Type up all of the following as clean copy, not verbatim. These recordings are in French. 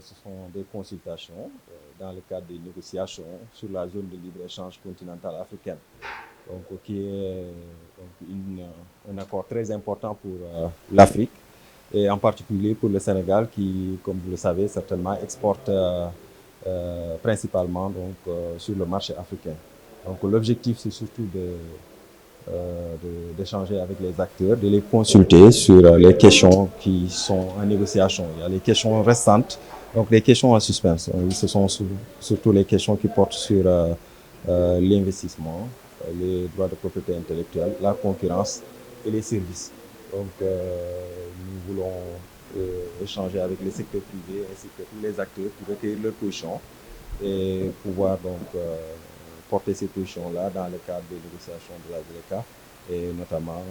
ce sont des consultations dans le cadre des négociations sur la zone de libre-échange continentale africaine, donc, qui est un accord très important pour l'Afrique et en particulier pour le Sénégal qui, comme vous le savez certainement, exporte principalement sur le marché africain. Donc l'objectif c'est surtout d'échanger avec les acteurs, de les consulter sur les questions qui sont en négociation. Il y a les questions restantes, donc les questions en suspense. Ce sont surtout les questions qui portent sur l'investissement, les droits de propriété intellectuelle, la concurrence et les services. Donc nous voulons échanger avec les secteurs privés ainsi que tous les acteurs pour recueillir leurs positions et pouvoir porter ces positions-là dans le cadre des négociations de la ZLECAf et notamment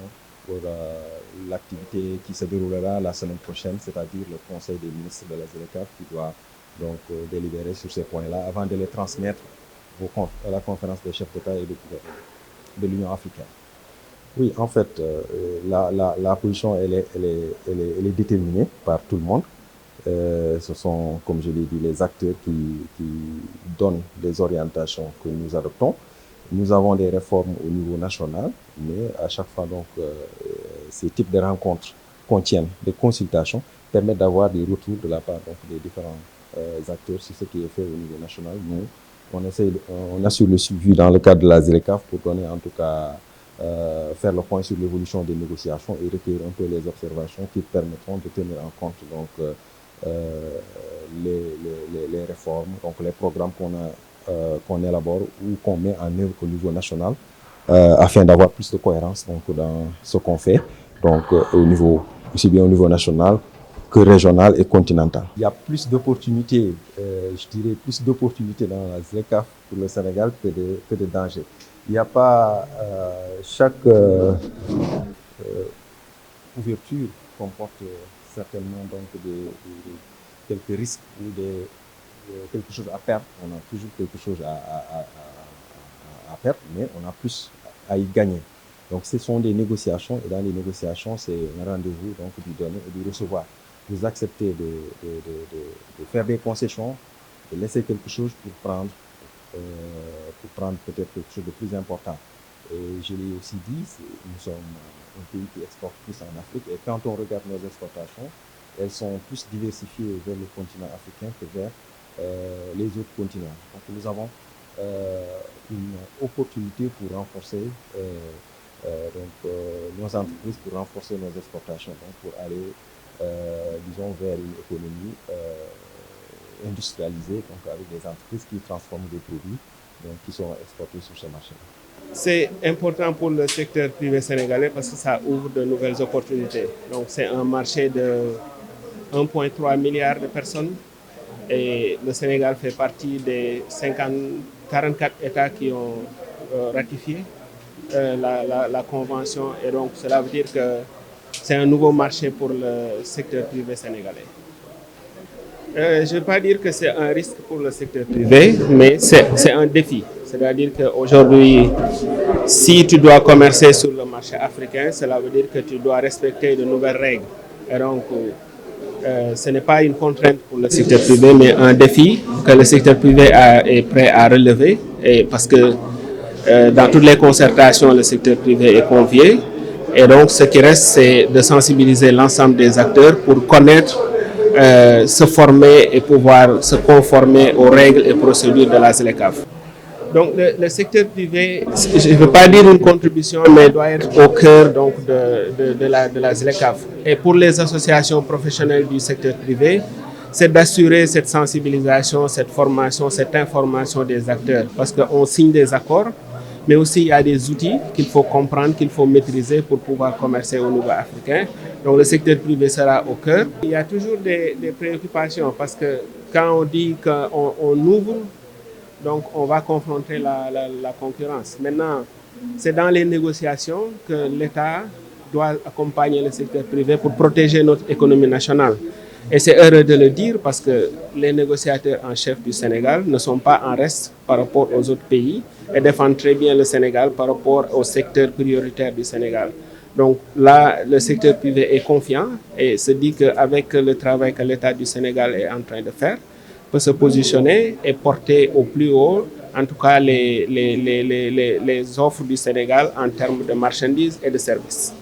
pour l'activité qui se déroulera la semaine prochaine, c'est-à-dire le Conseil des ministres de la ZLECAf qui doit délibérer sur ces points-là avant de les transmettre à la conférence des chefs d'État et de gouvernement de l'Union africaine. Oui, en fait, la position elle est déterminée par tout le monde. Ce sont, comme je l'ai dit, les acteurs qui donnent des orientations que nous adoptons. Nous avons des réformes au niveau national, mais à chaque fois, ces types de rencontres contiennent des consultations, permettent d'avoir des retours de la part des différents acteurs sur ce qui est fait au niveau national. Nous, on assure le suivi dans le cadre de la ZLECAf pour donner en tout cas faire le point sur l'évolution des négociations et recueillir un peu les observations qui permettront de tenir en compte les réformes, donc les programmes qu'on élabore ou qu'on met en œuvre au niveau national afin d'avoir plus de cohérence dans ce qu'on fait, aussi bien au niveau national que régional et continental. Il y a plus d'opportunités, je dirais plus d'opportunités dans la ZLECAf pour le Sénégal que de dangers. Il n'y a pas chaque ouverture comporte certainement quelques risques ou quelque chose à perdre. On a toujours quelque chose à perdre, mais on a plus à y gagner. Donc ce sont des négociations et dans les négociations c'est un rendez-vous du donner et du recevoir. Vous acceptez de faire des concessions, de laisser quelque chose pour prendre peut-être quelque chose de plus important. Et je l'ai aussi dit, nous sommes un pays qui exporte plus en Afrique et quand on regarde nos exportations, elles sont plus diversifiées vers le continent africain que vers les autres continents. Donc nous avons une opportunité pour renforcer nos entreprises, pour renforcer nos exportations, pour aller disons vers une économie industrialisée, avec des entreprises qui transforment des produits qui sont exportés sur ce marché. C'est important pour le secteur privé sénégalais parce que ça ouvre de nouvelles opportunités. Donc c'est un marché de 1,3 milliard de personnes et le Sénégal fait partie des 44 États qui ont ratifié la convention et donc cela veut dire que c'est un nouveau marché pour le secteur privé sénégalais. Je ne veux pas dire que c'est un risque pour le secteur privé, mais c'est un défi. C'est-à-dire qu'aujourd'hui, si tu dois commercer sur le marché africain, cela veut dire que tu dois respecter de nouvelles règles. Et donc, ce n'est pas une contrainte pour le secteur privé, mais un défi que le secteur privé est prêt à relever. Et parce que dans toutes les concertations, le secteur privé est convié. Et donc, ce qui reste, c'est de sensibiliser l'ensemble des acteurs pour connaître, se former et pouvoir se conformer aux règles et procédures de la ZLECAf. Donc, le secteur privé, je ne veux pas dire une contribution, mais doit être au cœur de la ZLECAf. Et pour les associations professionnelles du secteur privé, c'est d'assurer cette sensibilisation, cette formation, cette information des acteurs. Parce qu'on signe des accords, mais aussi il y a des outils qu'il faut comprendre, qu'il faut maîtriser pour pouvoir commercer au niveau africain. Donc le secteur privé sera au cœur. Il y a toujours des préoccupations parce que quand on dit qu'on ouvre, donc on va confronter la concurrence. Maintenant, c'est dans les négociations que l'État doit accompagner le secteur privé pour protéger notre économie nationale. Et c'est heureux de le dire parce que les négociateurs en chef du Sénégal ne sont pas en reste par rapport aux autres pays et défendent très bien le Sénégal par rapport au secteur prioritaire du Sénégal. Donc là, le secteur privé est confiant et se dit qu'avec le travail que l'État du Sénégal est en train de faire, peut se positionner et porter au plus haut, en tout cas, les offres du Sénégal en termes de marchandises et de services.